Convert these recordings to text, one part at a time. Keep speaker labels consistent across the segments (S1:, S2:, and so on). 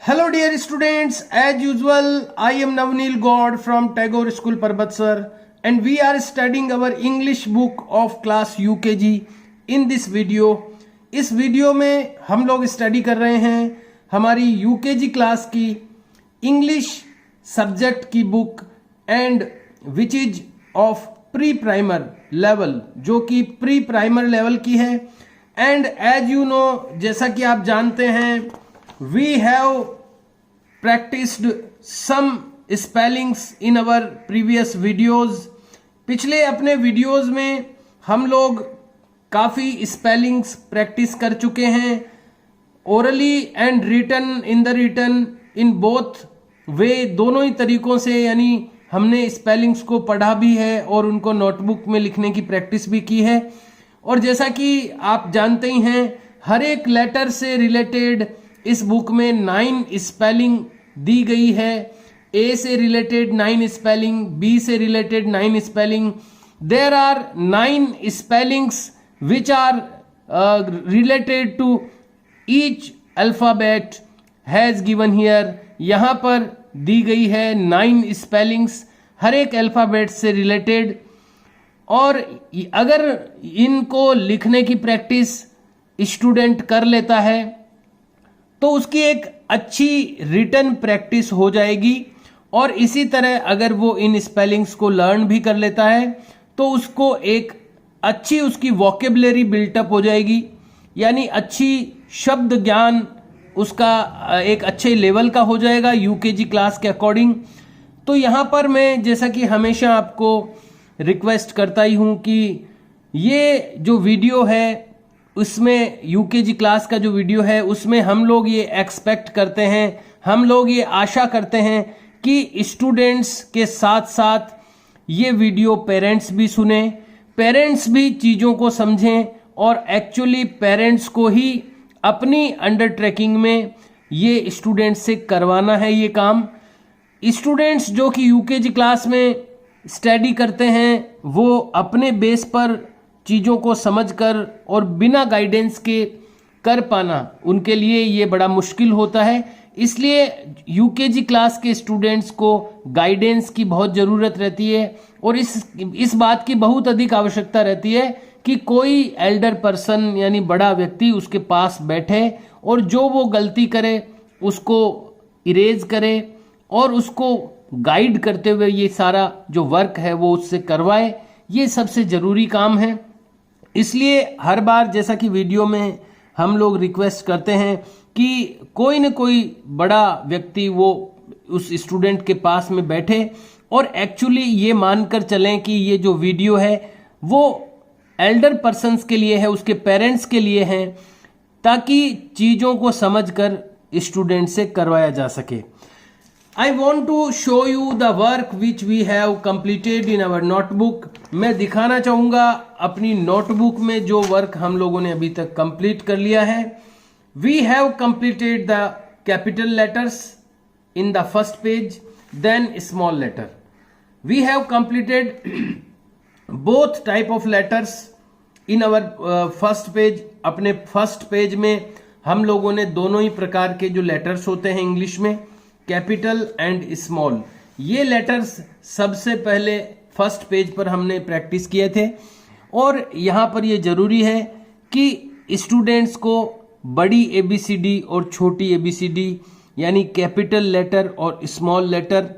S1: Hello dear students, as usual I am Navneel God from Tagore School Parbatsar and we are studying our English book of class UKG in this video. इस video में हम लोग study कर रहे हैं हमारी UKG class की English subject की book and which is of pre primer level, जो कि प्री प्राइमर लेवल की है. एंड एज यू नो, जैसा कि आप जानते हैं, we have practiced some spellings in our previous videos. पिछले अपने वीडियोस में हम लोग काफ़ी स्पेलिंग्स प्रैक्टिस कर चुके हैं, orally and written in the written in both way, दोनों ही तरीकों से. यानी हमने स्पेलिंग्स को पढ़ा भी है और उनको नोटबुक में लिखने की प्रैक्टिस भी की है. और जैसा कि आप जानते ही हैं, हर एक लेटर से रिलेटेड इस बुक में 9 स्पेलिंग दी गई है. ए से रिलेटेड 9 स्पेलिंग, बी से related 9 spelling. There are 9 spellings which are related to each alphabet has given here. यहाँ पर दी गई है 9 स्पेलिंग्स हर एक अल्फाबेट से रिलेटेड. और अगर इनको लिखने की प्रैक्टिस स्टूडेंट कर लेता है तो उसकी एक अच्छी रिटन प्रैक्टिस हो जाएगी. और इसी तरह अगर वो इन स्पेलिंग्स को लर्न भी कर लेता है तो उसको एक अच्छी उसकी वोकेबलरी बिल्टअप हो जाएगी, यानी अच्छी शब्द ज्ञान उसका एक अच्छे लेवल का हो जाएगा यूकेजी क्लास के अकॉर्डिंग. तो यहाँ पर मैं जैसा कि हमेशा आपको रिक्वेस्ट करता ही हूँ कि ये जो वीडियो है उसमें, यूकेजी क्लास का जो वीडियो है उसमें हम लोग ये एक्सपेक्ट करते हैं, हम लोग ये आशा करते हैं कि स्टूडेंट्स के साथ साथ ये वीडियो पेरेंट्स भी सुने, पेरेंट्स भी चीज़ों को समझें और एक्चुअली पेरेंट्स को ही अपनी अंडर ट्रैकिंग में ये स्टूडेंट्स से करवाना है ये काम. स्टूडेंट्स जो कि यूकेजी क्लास में स्टडी करते हैं वो अपने बेस पर चीज़ों को समझकर और बिना गाइडेंस के कर पाना उनके लिए ये बड़ा मुश्किल होता है. इसलिए यूकेजी क्लास के स्टूडेंट्स को गाइडेंस की बहुत ज़रूरत रहती है और इस बात की बहुत अधिक आवश्यकता रहती है कि कोई एल्डर पर्सन यानी बड़ा व्यक्ति उसके पास बैठे और जो वो गलती करे उसको इरेज करे और उसको गाइड करते हुए ये सारा जो वर्क है वो उससे करवाए. ये सबसे ज़रूरी काम है. इसलिए हर बार जैसा कि वीडियो में हम लोग रिक्वेस्ट करते हैं कि कोई न कोई बड़ा व्यक्ति वो उस स्टूडेंट के पास में बैठे और एक्चुअली ये मानकर चलें कि ये जो वीडियो है वो एल्डर पर्सन्स के लिए है, उसके पेरेंट्स के लिए है, ताकि चीज़ों को समझकर स्टूडेंट से करवाया जा सके. I want to show you the work which we have completed in our notebook. मैं दिखाना चाहूँगा अपनी नोटबुक में जो वर्क हम लोगों ने अभी तक कंप्लीट कर लिया है. We have completed the capital letters in the first page, then small letter. We have completed both type of letters in our first page. अपने फर्स्ट पेज में हम लोगों ने दोनों ही प्रकार के जो लेटर्स होते हैं इंग्लिश में, कैपिटल एंड स्मॉल, ये लेटर्स सबसे पहले फर्स्ट पेज पर हमने प्रैक्टिस किए थे. और यहाँ पर ये ज़रूरी है कि स्टूडेंट्स को बड़ी ABCD और छोटी ABCD यानी कैपिटल लेटर और स्मॉल लेटर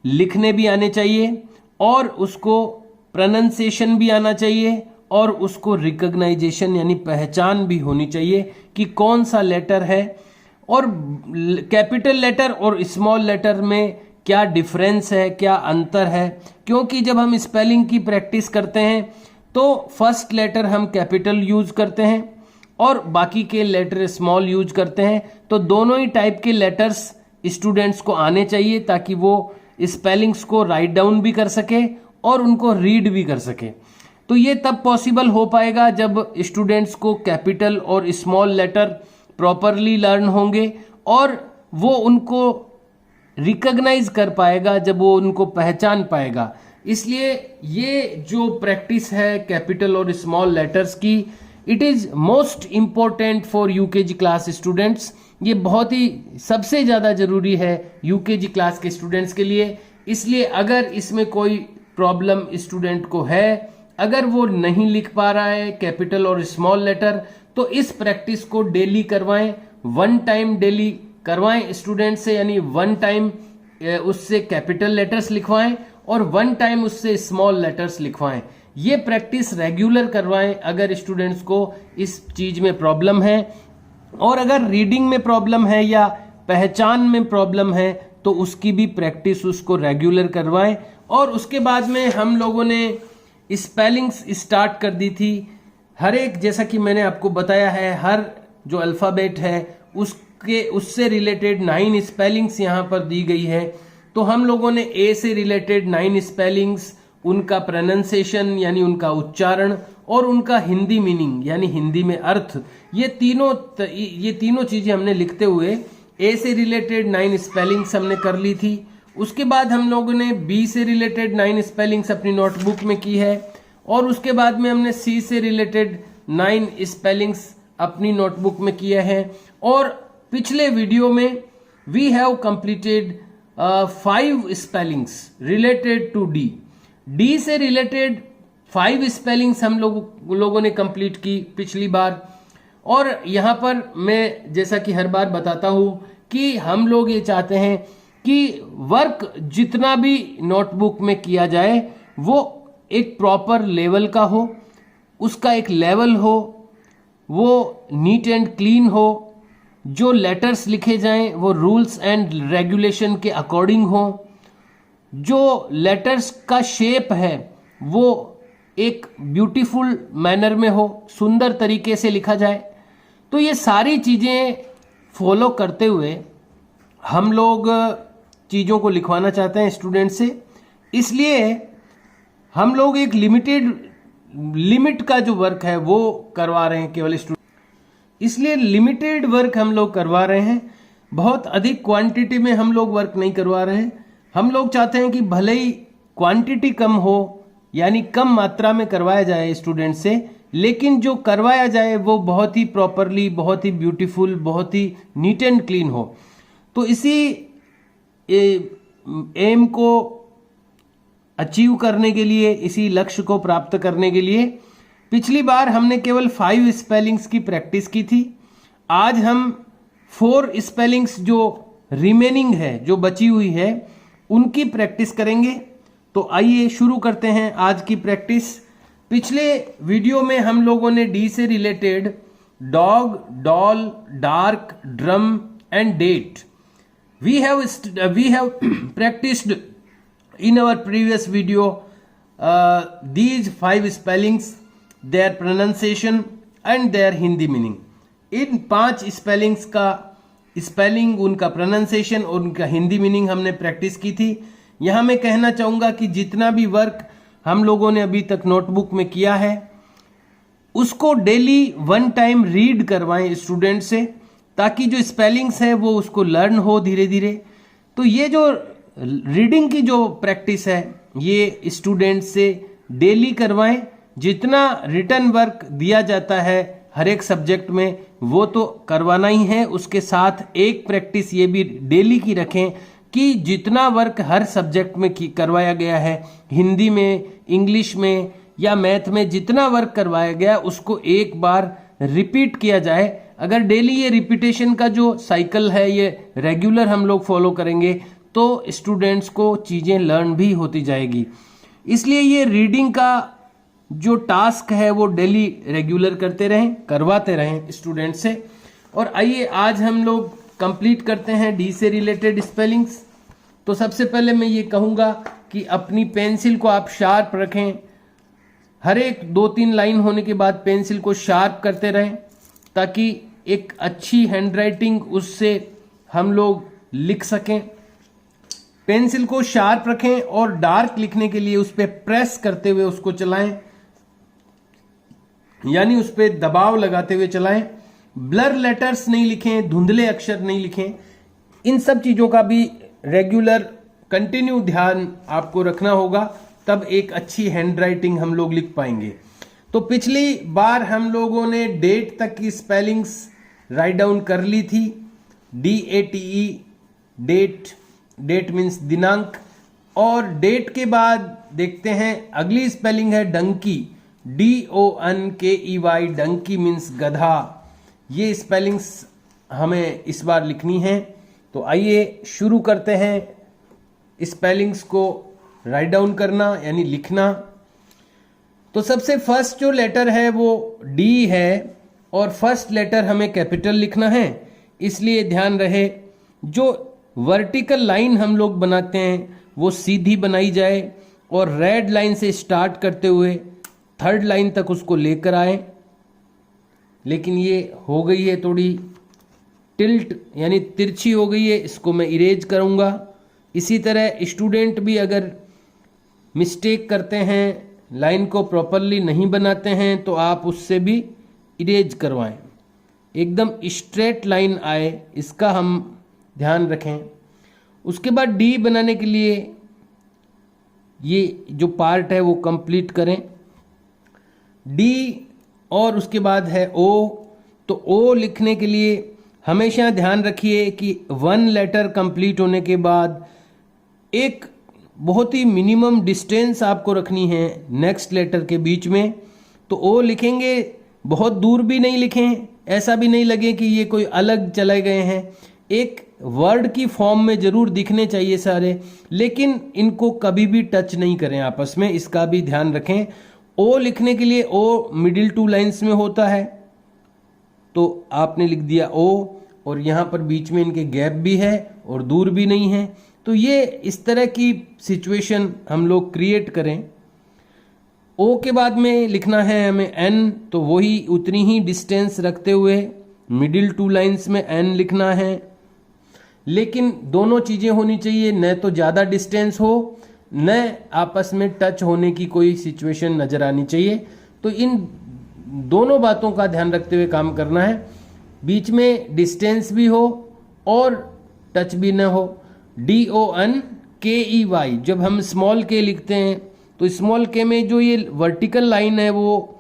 S1: लिखने भी आने चाहिए और उसको प्रोनंसिएशन भी आना चाहिए और उसको रिकग्नाइजेशन यानी पहचान भी होनी चाहिए कि कौन सा लेटर है और कैपिटल लेटर और स्मॉल लेटर में क्या डिफरेंस है, क्या अंतर है. क्योंकि जब हम स्पेलिंग की प्रैक्टिस करते हैं तो फर्स्ट लेटर हम कैपिटल यूज करते हैं और बाकी के लेटर स्मॉल यूज करते हैं. तो दोनों ही टाइप के लेटर्स स्टूडेंट्स को आने चाहिए ताकि वो स्पेलिंग्स को राइट डाउन भी कर सके और उनको रीड भी कर सके. तो ये तब पॉसिबल हो पाएगा जब स्टूडेंट्स को कैपिटल और स्मॉल लेटर प्रॉपरली लर्न होंगे और वो उनको रिकॉग्नाइज कर पाएगा, जब वो उनको पहचान पाएगा. इसलिए ये जो प्रैक्टिस है कैपिटल और स्मॉल लेटर्स की, it is most important for UKG class students ये बहुत ही सबसे ज़्यादा ज़रूरी है यूकेजी क्लास के स्टूडेंट्स के लिए। इसलिए अगर इसमें कोई प्रॉब्लम स्टूडेंट को है, अगर वो नहीं लिख पा रहा है कैपिटल और स्मॉल लेटर, तो इस प्रैक्टिस को डेली करवाएं, 1 टाइम डेली करवाएं स्टूडेंट से, यानी 1 टाइम उससे कैपिटल लेटर्स लिखवाएं और 1 टाइम उससे स्मॉल लेटर्स लिखवाएं। ये प्रैक्टिस रेगुलर करवाएं अगर स्टूडेंट्स को इस चीज में प्रॉब्लम है। और अगर रीडिंग में प्रॉब्लम है या पहचान में प्रॉब्लम है तो उसकी भी प्रैक्टिस उसको रेगुलर करवाएं। और उसके बाद में हम लोगों ने स्पेलिंग्स स्टार्ट कर दी थी। हर एक, जैसा कि मैंने आपको बताया है, हर जो अल्फ़ाबेट है उससे रिलेटेड 9 स्पेलिंग्स यहाँ पर दी गई है। तो हम लोगों ने ए से रिलेटेड 9 स्पेलिंग्स, उनका प्रोनाउंसिएशन यानी उनका उच्चारण और उनका हिंदी मीनिंग यानी हिंदी में अर्थ, ये तीनों चीजें हमने लिखते हुए ए से रिलेटेड 9 स्पेलिंग्स हमने कर ली थी। उसके बाद हम लोगों ने बी से रिलेटेड 9 स्पेलिंग्स अपनी नोटबुक में की है और उसके बाद में हमने सी से रिलेटेड 9 स्पेलिंग्स अपनी नोटबुक में किए हैं। और पिछले वीडियो में we have completed 5 spellings related to D. D से रिलेटेड 5 स्पेलिंग्स हम लोगों ने कंप्लीट की पिछली बार। और यहाँ पर मैं जैसा कि हर बार बताता हूँ कि हम लोग ये चाहते हैं कि वर्क जितना भी नोटबुक में किया जाए वो एक प्रॉपर लेवल का हो, उसका एक लेवल हो, वो नीट एंड क्लीन हो, जो लेटर्स लिखे जाएं वो रूल्स एंड रेगुलेशन के अकॉर्डिंग हो, जो लेटर्स का शेप है वो एक ब्यूटीफुल मैनर में हो, सुंदर तरीके से लिखा जाए। तो ये सारी चीज़ें फॉलो करते हुए हम लोग चीज़ों को लिखवाना चाहते हैं स्टूडेंट से। इसलिए हम लोग एक लिमिट का जो वर्क है वो करवा रहे हैं केवल स्टूडेंट, इसलिए लिमिटेड वर्क हम लोग करवा रहे हैं। बहुत अधिक क्वांटिटी में हम लोग वर्क नहीं करवा रहे हैं। हम लोग चाहते हैं कि भले ही क्वांटिटी कम हो, यानी कम मात्रा में करवाया जाए स्टूडेंट से, लेकिन जो करवाया जाए वो बहुत ही प्रॉपरली, बहुत ही ब्यूटीफुल, बहुत ही नीट एंड क्लीन हो। तो इसी एम को अचीव करने के लिए, इसी लक्ष्य को प्राप्त करने के लिए पिछली बार हमने केवल 5 स्पेलिंग्स की प्रैक्टिस की थी। आज हम 4 स्पेलिंग्स जो रिमेनिंग है, जो बची हुई है, उनकी प्रैक्टिस करेंगे। तो आइए शुरू करते हैं आज की प्रैक्टिस। पिछले वीडियो में हम लोगों ने डी से related dog, doll, dark, drum and date we have practiced in our previous video these 5 spellings, their pronunciation and their Hindi meaning। In 5 spellings का स्पेलिंग, उनका प्रोनाउंसिएशन और उनका हिंदी मीनिंग हमने प्रैक्टिस की थी। यहाँ मैं कहना चाहूँगा कि जितना भी वर्क हम लोगों ने अभी तक नोटबुक में किया है उसको डेली 1 टाइम रीड करवाएं स्टूडेंट से, ताकि जो स्पेलिंग्स है वो उसको लर्न हो धीरे धीरे। तो ये जो रीडिंग की जो प्रैक्टिस है ये स्टूडेंट से डेली करवाएं। जितना रिटन वर्क दिया जाता है हर एक सब्जेक्ट में वो तो करवाना ही है, उसके साथ एक प्रैक्टिस ये भी डेली की रखें कि जितना वर्क हर सब्जेक्ट में करवाया गया है, हिंदी में, इंग्लिश में या मैथ में, जितना वर्क करवाया गया उसको एक बार रिपीट किया जाए। अगर डेली ये रिपीटेशन का जो साइकिल है ये रेगुलर हम लोग फॉलो करेंगे तो स्टूडेंट्स को चीज़ें लर्न भी होती जाएगी। इसलिए ये रीडिंग का जो टास्क है वो डेली रेगुलर करवाते रहें स्टूडेंट से। और आइए आज हम लोग कंप्लीट करते हैं डी से रिलेटेड स्पेलिंग्स। तो सबसे पहले मैं ये कहूँगा कि अपनी पेंसिल को आप शार्प रखें। हर एक 2-3 लाइन होने के बाद पेंसिल को शार्प करते रहें ताकि एक अच्छी हैंडराइटिंग उससे हम लोग लिख सकें। पेंसिल को शार्प रखें और डार्क लिखने के लिए उस पर प्रेस करते हुए उसको चलाएं, यानी उस पर दबाव लगाते हुए चलाएं। ब्लर लेटर्स नहीं लिखें, धुंधले अक्षर नहीं लिखें। इन सब चीज़ों का भी रेगुलर कंटिन्यू ध्यान आपको रखना होगा, तब एक अच्छी हैंडराइटिंग हम लोग लिख पाएंगे। तो पिछली बार हम लोगों ने डेट तक की स्पेलिंग्स राइट डाउन कर ली थी। DATE, डेट, डेट मीन्स दिनांक। और डेट के बाद देखते हैं अगली स्पेलिंग है डंकी, DONKEY, डंकी मीन्स गधा। ये स्पेलिंग्स हमें इस बार लिखनी है। तो आइए शुरू करते हैं स्पेलिंग्स को राइट डाउन करना यानी लिखना। तो सबसे फर्स्ट जो लेटर है वो डी है और फर्स्ट लेटर हमें कैपिटल लिखना है, इसलिए ध्यान रहे जो वर्टिकल लाइन हम लोग बनाते हैं वो सीधी बनाई जाए और रेड लाइन से स्टार्ट करते हुए थर्ड लाइन तक उसको लेकर आए। लेकिन ये हो गई है थोड़ी टिल्ट यानी तिरछी हो गई है, इसको मैं इरेज करूँगा। इसी तरह स्टूडेंट भी अगर मिस्टेक करते हैं, लाइन को प्रॉपरली नहीं बनाते हैं, तो आप उससे भी इरेज करवाएं, एकदम स्ट्रेट लाइन आए, इसका हम ध्यान रखें। उसके बाद डी बनाने के लिए ये जो पार्ट है वो कंप्लीट करें, डी। और उसके बाद है ओ। तो ओ लिखने के लिए हमेशा ध्यान रखिए कि वन लेटर कंप्लीट होने के बाद एक बहुत ही मिनिमम डिस्टेंस आपको रखनी है नेक्स्ट लेटर के बीच में। तो ओ लिखेंगे, बहुत दूर भी नहीं लिखें, ऐसा भी नहीं लगे कि ये कोई अलग चले गए हैं। एक वर्ड की फॉर्म में जरूर दिखने चाहिए सारे, लेकिन इनको कभी भी टच नहीं करें आपस में, इसका भी ध्यान रखें। ओ लिखने के लिए ओ मिडिल टू लाइंस में होता है, तो आपने लिख दिया ओ, और यहाँ पर बीच में इनके गैप भी है और दूर भी नहीं है। तो ये इस तरह की सिचुएशन हम लोग क्रिएट करें। ओ के बाद में लिखना है हमें एन, तो वही उतनी ही डिस्टेंस रखते हुए मिडिल टू लाइंस में एन लिखना है। लेकिन दोनों चीज़ें होनी चाहिए, न तो ज़्यादा डिस्टेंस हो न आपस में टच होने की कोई सिचुएशन नज़र आनी चाहिए। तो इन दोनों बातों का ध्यान रखते हुए काम करना है, बीच में डिस्टेंस भी हो और टच भी न हो। DONKEY, जब हम स्मॉल के लिखते हैं तो स्मॉल के में जो ये वर्टिकल लाइन है वो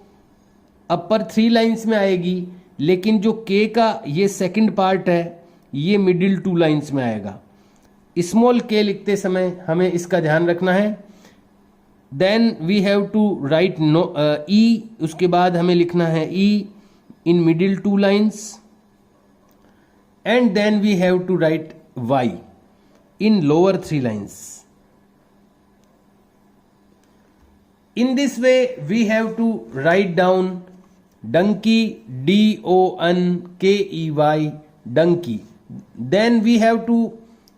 S1: अपर 3 लाइंस में आएगी, लेकिन जो के का ये सेकंड पार्ट है ये मिडिल 2 लाइंस में आएगा। स्मॉल के लिखते समय हमें इसका ध्यान रखना है। Then we have to write E, उसके बाद हमें लिखना है E in middle 2 lines, and then we have to write Y in lower 3 lines. In this way we have to write down donkey, DONKEY, donkey. Then we have to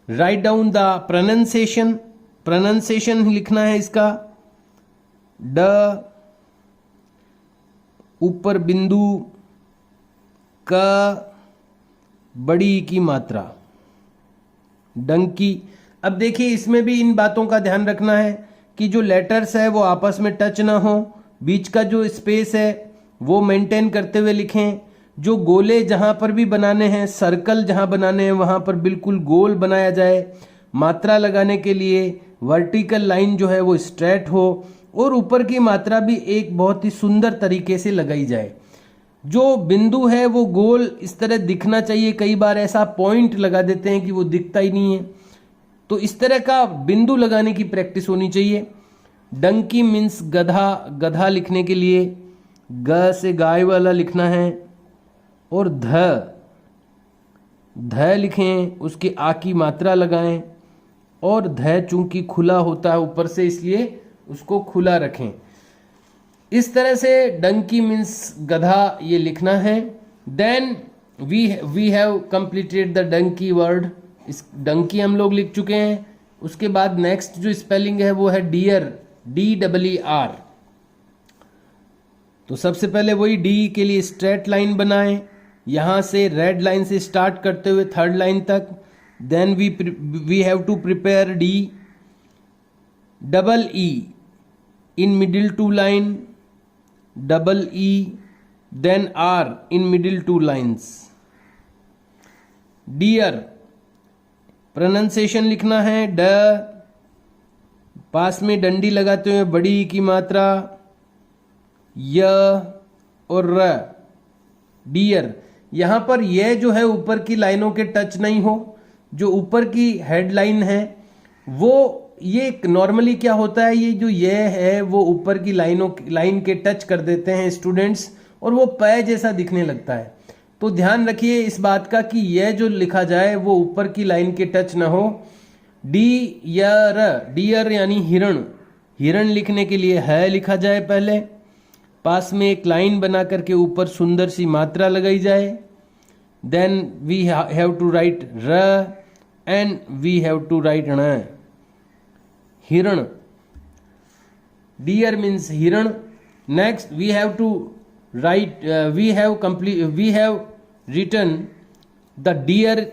S1: write down the pronunciation. Pronunciation लिखना है इसका, ड, ऊपर बिंदु, क, बड़ी की मात्रा, डंकी। अब देखिए इसमें भी इन बातों का ध्यान रखना है कि जो लेटर्स है वो आपस में टच ना हो, बीच का जो स्पेस है वो मेंटेन करते हुए लिखें। जो गोले जहां पर भी बनाने हैं, सर्कल जहां बनाने हैं वहां पर बिल्कुल गोल बनाया जाए। मात्रा लगाने के लिए वर्टिकल लाइन जो है वो स्ट्रेट हो और ऊपर की मात्रा भी एक बहुत ही सुंदर तरीके से लगाई जाए। जो बिंदु है वो गोल इस तरह दिखना चाहिए, कई बार ऐसा पॉइंट लगा देते हैं कि वो दिखता ही नहीं है, तो इस तरह का बिंदु लगाने की प्रैक्टिस होनी चाहिए। डंकी मीन्स गधा, गधा लिखने के लिए ग से गाय वाला लिखना है और ध लिखें, उसके आ की मात्रा लगाएं और ध चूंकि खुला होता है ऊपर से इसलिए उसको खुला रखें। इस तरह से डंकी मीन्स गधा ये लिखना है। Then we have completed the donkey word, इस डंकी हम लोग लिख चुके हैं। उसके बाद नेक्स्ट जो स्पेलिंग है वो है डियर, DEER। तो सबसे पहले वही डी के लिए स्ट्रेट लाइन बनाएं, यहां से रेड लाइन से स्टार्ट करते हुए थर्ड लाइन तक। Then we have to prepare D, double E in middle 2 line, double E, then R in middle 2 lines. Dear, pronunciation लिखना है ड, पास में डंडी लगाते हुए बड़ी की मात्रा य और र, डियर। यहाँ पर ये जो है ऊपर की लाइनों के टच नहीं हो, जो ऊपर की हेडलाइन है वो ये नॉर्मली क्या होता है, ये जो ये है वो ऊपर की लाइन के टच कर देते हैं स्टूडेंट्स और वो पै जैसा दिखने लगता है। तो ध्यान रखिए इस बात का कि यह जो लिखा जाए वो ऊपर की लाइन के टच ना हो। डियर, डियर यानी हिरण, हिरण लिखने के लिए है लिखा जाए, पहले पास में एक लाइन बना करके ऊपर सुंदर सी मात्रा लगाई जाए। Then we have to write र and we have to write ण, हिरण, डियर मीन्स हिरण। Next we have to write, we have written the deer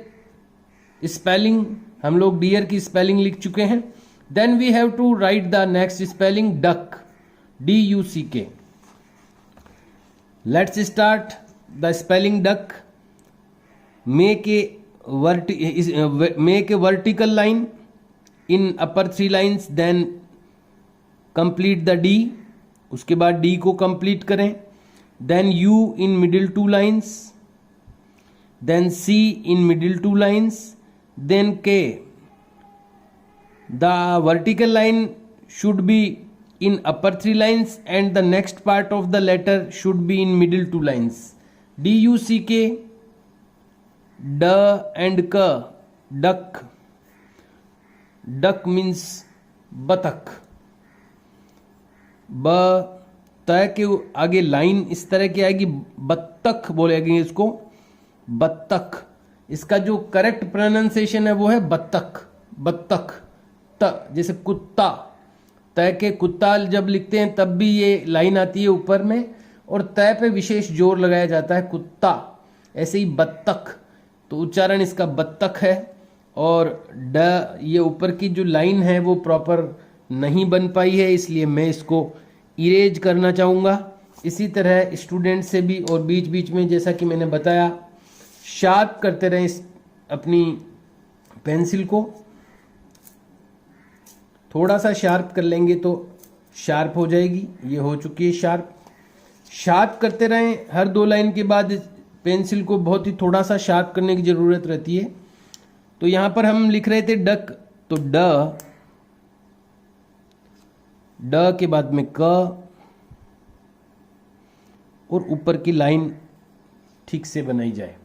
S1: spelling, हम लोग डियर की स्पेलिंग लिख चुके हैं। Then we have to write the next spelling duck, DUCK। Let's start the spelling duck. Make a vertical line in upper 3 lines, then complete the D, उसके बाद D को complete करें। Then U in middle 2 lines, then C in middle 2 lines, then K. The vertical line should be in upper 3 lines and the next part of the letter should be in middle 2 lines. DUCK, D and K, duck. Duck means बतख। ब त के आगे line इस तरह की आएगी, बत्तख बोलेंगे इसको, बत्तख। इसका जो करेक्ट प्रोनाउंसिएशन है वो है बत्तख, बत्तख। त जैसे कुत्ता, त के कुत्ता जब लिखते हैं तब भी ये लाइन आती है ऊपर में और त पे विशेष जोर लगाया जाता है, कुत्ता। ऐसे ही बत्तख, तो उच्चारण इसका बत्तख है। और ड, ये ऊपर की जो लाइन है वो प्रॉपर नहीं बन पाई है, इसलिए मैं इसको इरेज करना चाहूँगा। इसी तरह स्टूडेंट से भी और बीच बीच में जैसा कि मैंने बताया शार्प करते रहें इस अपनी पेंसिल को, थोड़ा सा शार्प कर लेंगे तो शार्प हो जाएगी। ये हो चुकी है शार्प। शार्प करते रहें, हर 2 लाइन के बाद पेंसिल को बहुत ही थोड़ा सा शार्प करने की ज़रूरत रहती है। तो यहाँ पर हम लिख रहे थे डक, तो ड के बाद में क और ऊपर की लाइन ठीक से बनाई जाए,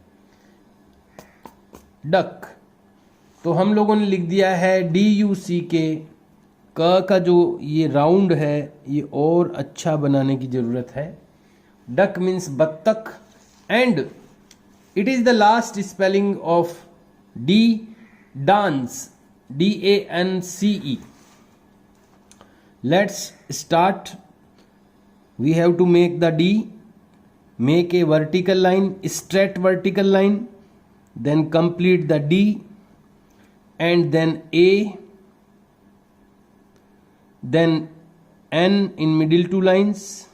S1: डक। तो हम लोगों ने लिख दिया है DUCK। क का जो ये राउंड है ये और अच्छा बनाने की ज़रूरत है। डक मीन्स बत्तख and it is the last spelling of D, dance, DANCE। Let's start. We have to make the D. Make a vertical line, straight vertical line, then complete the D, and then A, then N in middle 2 lines,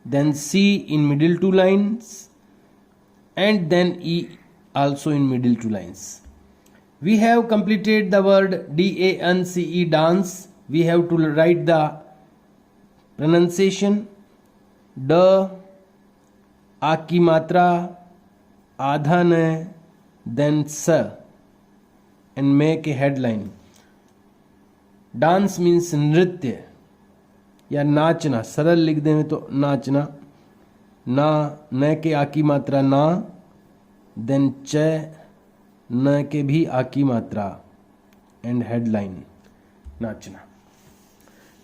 S1: then C in middle 2 lines, and then E also in middle 2 lines. We have completed the word DANCE, dance. We have to write the pronunciation. D, आ की मात्रा, आधा न, then S, and make a headline. Dance means नृत्य या नाचना, सरल लिख दें तो नाचना। ना, न के आ की मात्रा ना, then च, न के भी आ की मात्रा, and headline, नाचना।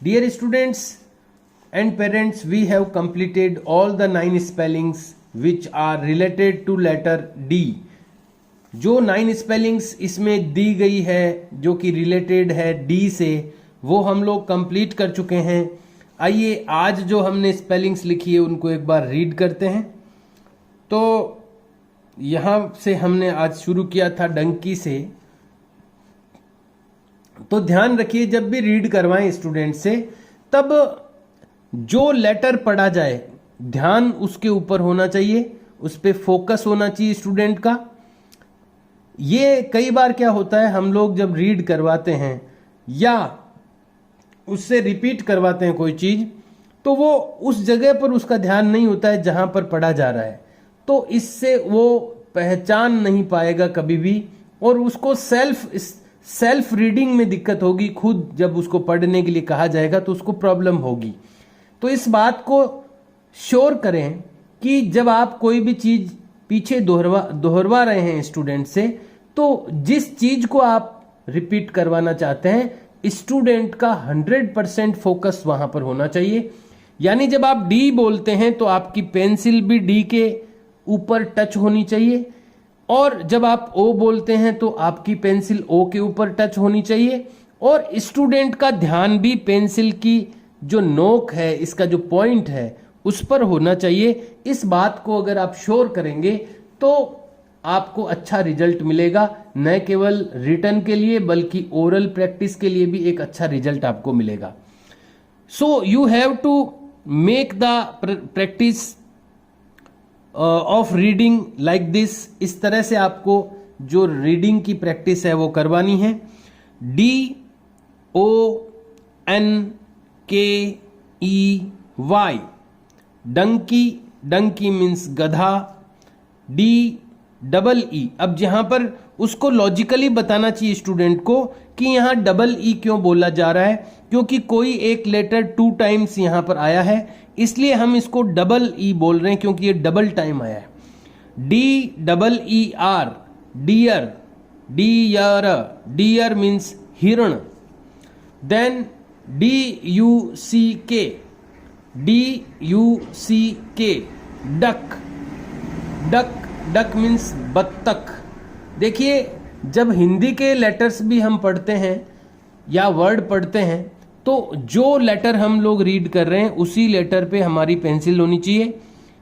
S1: Dear students and parents, we have completed all the 9 spellings which are related to letter D. जो 9 स्पेलिंग्स इसमें दी गई है जो कि रिलेटेड है D से, वो हम लोग कंप्लीट कर चुके हैं। आइए आज जो हमने स्पेलिंग्स लिखी है उनको एक बार रीड करते हैं। तो यहाँ से हमने आज शुरू किया था डंकी से। तो ध्यान रखिए जब भी रीड करवाएं स्टूडेंट से, तब जो लेटर पढ़ा जाए ध्यान उसके ऊपर होना चाहिए, उस पर फोकस होना चाहिए स्टूडेंट का। ये कई बार क्या होता है, हम लोग जब रीड करवाते हैं या उससे रिपीट करवाते हैं कोई चीज़, तो वो उस जगह पर उसका ध्यान नहीं होता है जहाँ पर पढ़ा जा रहा है। तो इससे वो पहचान नहीं पाएगा कभी भी, और उसको सेल्फ रीडिंग में दिक्कत होगी। खुद जब उसको पढ़ने के लिए कहा जाएगा तो उसको प्रॉब्लम होगी। तो इस बात को श्योर करें कि जब आप कोई भी चीज पीछे दोहरवा रहे हैं स्टूडेंट से, तो जिस चीज को आप रिपीट करवाना चाहते हैं स्टूडेंट का 100% फोकस वहां पर होना चाहिए। यानी जब आप डी बोलते हैं तो आपकी पेंसिल भी डी के ऊपर टच होनी चाहिए, और जब आप ओ बोलते हैं तो आपकी पेंसिल ओ के ऊपर टच होनी चाहिए, और स्टूडेंट का ध्यान भी पेंसिल की जो नोक है, इसका जो पॉइंट है, उस पर होना चाहिए। इस बात को अगर आप श्योर करेंगे तो आपको अच्छा रिजल्ट मिलेगा, न केवल रिटन के लिए बल्कि ओरल प्रैक्टिस के लिए भी एक अच्छा रिजल्ट आपको मिलेगा। So you have to make the practice of reading like this. इस तरह से आपको जो रीडिंग की प्रैक्टिस है वो करवानी है। DONKEY, डंकी, डंकी मीन्स गधा। DEE, अब जहां पर उसको लॉजिकली बताना चाहिए स्टूडेंट को कि यहाँ DE क्यों बोला जा रहा है, क्योंकि कोई एक लेटर 2 टाइम्स यहाँ पर आया है, इसलिए हम इसको EE बोल रहे हैं, क्योंकि ये डबल टाइम आया है। DEER, डियर, डियर मीन्स हिरण। Then DUCK, duck, duck means बत्तख। देखिए, जब हिंदी के लेटर्स भी हम पढ़ते हैं या वर्ड पढ़ते हैं तो जो लेटर हम लोग रीड कर रहे हैं उसी लेटर पे हमारी पेंसिल होनी चाहिए।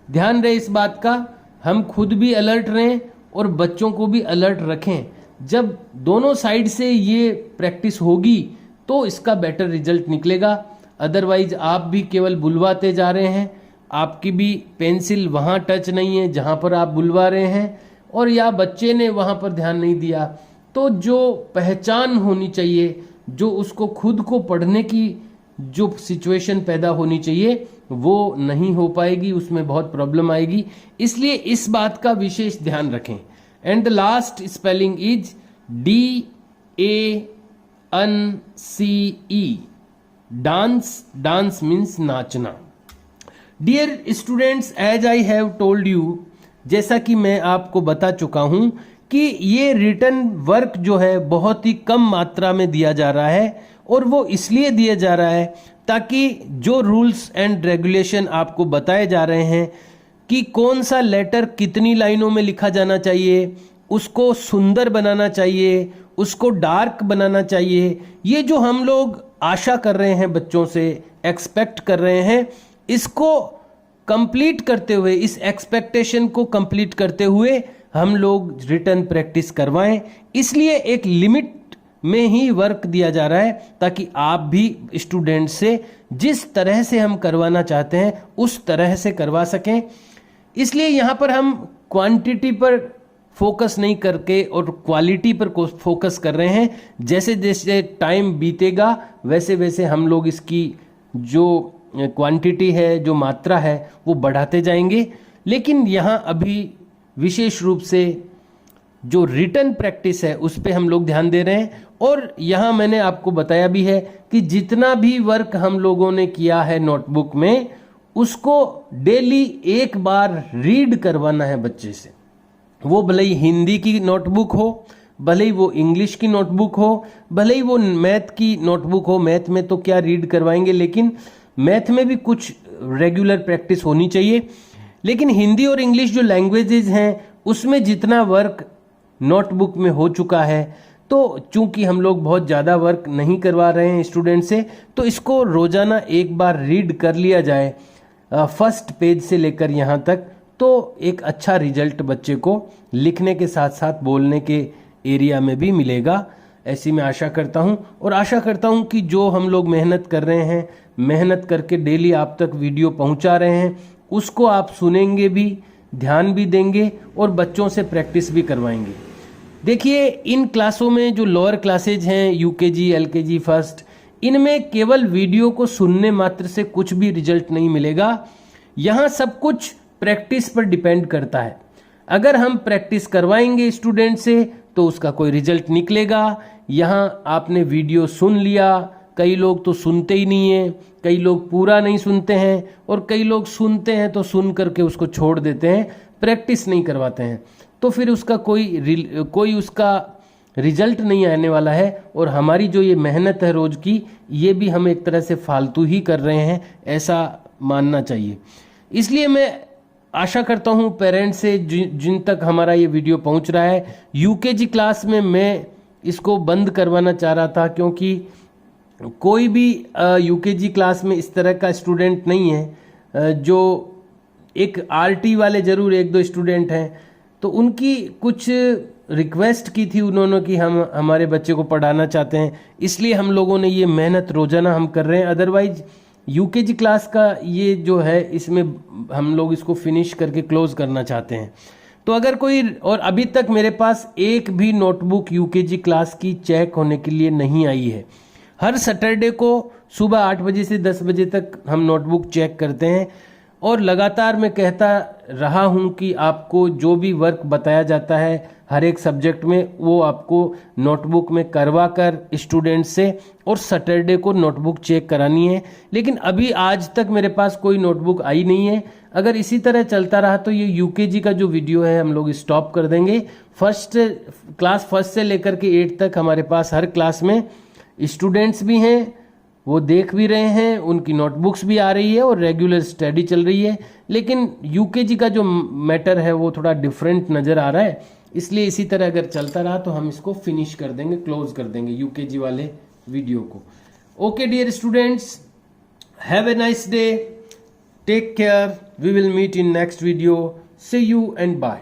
S1: ध्यान रहे इस बात का, हम खुद भी अलर्ट रहें और बच्चों को भी अलर्ट रखें। जब दोनों साइड से ये प्रैक्टिस होगी तो इसका बेटर रिजल्ट निकलेगा। अदरवाइज आप भी केवल बुलवाते जा रहे हैं, आपकी भी पेंसिल वहाँ टच नहीं है जहाँ पर आप बुलवा रहे हैं, और या बच्चे ने वहाँ पर ध्यान नहीं दिया। तो जो पहचान होनी चाहिए, जो उसको खुद को पढ़ने की जो सिचुएशन पैदा होनी चाहिए, वो नहीं हो पाएगी, उसमें बहुत प्रॉब्लम आएगी। इसलिए इस बात का विशेष ध्यान रखें। And the last spelling is DANCE, dance. Dance means नाचना। Dear students, as I have told you, जैसा कि मैं आपको बता चुका हूं कि ये रिटन वर्क जो है बहुत ही कम मात्रा में दिया जा रहा है, और वो इसलिए दिया जा रहा है ताकि जो रूल्स एंड रेगुलेशन आपको बताए जा रहे हैं कि कौन सा लेटर कितनी लाइनों में लिखा जाना चाहिए, उसको सुंदर बनाना चाहिए, उसको डार्क बनाना चाहिए, ये जो हम लोग आशा कर रहे हैं बच्चों से, एक्सपेक्ट कर रहे हैं, इसको कंप्लीट करते हुए, इस एक्सपेक्टेशन को कंप्लीट करते हुए हम लोग रिटन प्रैक्टिस करवाएं। इसलिए एक लिमिट में ही वर्क दिया जा रहा है ताकि आप भी स्टूडेंट से जिस तरह से हम करवाना चाहते हैं उस तरह से करवा सकें। इसलिए यहाँ पर हम क्वांटिटी पर फोकस नहीं करके और क्वालिटी पर फोकस कर रहे हैं। जैसे जैसे टाइम बीतेगा वैसे वैसे हम लोग इसकी जो क्वांटिटी है, जो मात्रा है, वो बढ़ाते जाएंगे। लेकिन यहाँ अभी विशेष रूप से जो रिटन प्रैक्टिस है उस पे हम लोग ध्यान दे रहे हैं। और यहाँ मैंने आपको बताया भी है कि जितना भी वर्क हम लोगों ने किया है नोटबुक में, उसको डेली एक बार रीड करवाना है बच्चे से। वो भले ही हिंदी की नोटबुक हो, भले ही वो इंग्लिश की नोटबुक हो, भले ही वो मैथ की नोटबुक हो। मैथ में तो क्या रीड करवाएंगे, लेकिन मैथ में भी कुछ रेगुलर प्रैक्टिस होनी चाहिए। लेकिन हिंदी और इंग्लिश जो लैंग्वेजेस हैं उसमें जितना वर्क नोटबुक में हो चुका है, तो चूंकि हम लोग बहुत ज़्यादा वर्क नहीं करवा रहे हैं स्टूडेंट से, तो इसको रोज़ाना एक बार रीड कर लिया जाए फर्स्ट पेज से लेकर यहाँ तक, तो एक अच्छा रिजल्ट बच्चे को लिखने के साथ साथ बोलने के एरिया में भी मिलेगा। ऐसी मैं आशा करता हूँ, और आशा करता हूँ कि जो हम लोग मेहनत कर रहे हैं, मेहनत करके डेली आप तक वीडियो पहुँचा रहे हैं, उसको आप सुनेंगे भी, ध्यान भी देंगे और बच्चों से प्रैक्टिस भी करवाएंगे। देखिए, इन क्लासों में जो लोअर क्लासेज हैं, यूकेजी, एलकेजी, फर्स्ट, इनमें केवल वीडियो को सुनने मात्र से कुछ भी रिजल्ट नहीं मिलेगा। यहाँ सब कुछ प्रैक्टिस पर डिपेंड करता है। अगर हम प्रैक्टिस करवाएंगे स्टूडेंट से तो उसका कोई रिजल्ट निकलेगा। यहाँ आपने वीडियो सुन लिया, कई लोग तो सुनते ही नहीं हैं, कई लोग पूरा नहीं सुनते हैं, और कई लोग सुनते हैं तो सुन करके उसको छोड़ देते हैं, प्रैक्टिस नहीं करवाते हैं, तो फिर उसका कोई उसका रिजल्ट नहीं आने वाला है। और हमारी जो ये मेहनत है रोज की, ये भी हम एक तरह से फालतू ही कर रहे हैं, ऐसा मानना चाहिए। इसलिए मैं आशा करता हूँ पेरेंट्स से जिन तक हमारा ये वीडियो पहुँच रहा है, यूकेजी क्लास में मैं इसको बंद करवाना चाह रहा था, क्योंकि कोई भी यूकेजी क्लास में इस तरह का स्टूडेंट नहीं है। जो एक आरटी वाले ज़रूर एक दो स्टूडेंट हैं, तो उनकी कुछ रिक्वेस्ट की थी उन्होंने कि हम हमारे बच्चे को पढ़ाना चाहते हैं, इसलिए हम लोगों ने ये मेहनत रोज़ाना हम कर रहे हैं। अदरवाइज यूकेजी क्लास का ये जो है, इसमें हम लोग इसको फिनिश करके क्लोज करना चाहते हैं। तो अगर कोई, और अभी तक मेरे पास एक भी नोटबुक यूकेजी क्लास की चेक होने के लिए नहीं आई है। हर सैटरडे को सुबह 8 बजे से 10 बजे तक हम नोटबुक चेक करते हैं, और लगातार मैं कहता रहा हूं कि आपको जो भी वर्क बताया जाता है हर एक सब्जेक्ट में, वो आपको नोटबुक में करवा कर स्टूडेंट से और सैटरडे को नोटबुक चेक करानी है। लेकिन अभी आज तक मेरे पास कोई नोटबुक आई नहीं है। अगर इसी तरह चलता रहा तो ये यूकेजी का जो वीडियो है हम लोग स्टॉप कर देंगे। क्लास फर्स्ट से लेकर के 8 तक हमारे पास हर क्लास में स्टूडेंट्स भी हैं, वो देख भी रहे हैं, उनकी नोटबुक्स भी आ रही है और रेगुलर स्टडी चल रही है। लेकिन यूकेजी का जो मैटर है वो थोड़ा डिफरेंट नज़र आ रहा है, इसलिए इसी तरह अगर चलता रहा तो हम इसको फिनिश कर देंगे, क्लोज कर देंगे यूकेजी वाले वीडियो को। Okay dear students, have a nice day, take care, we will meet in next video, see you and bye.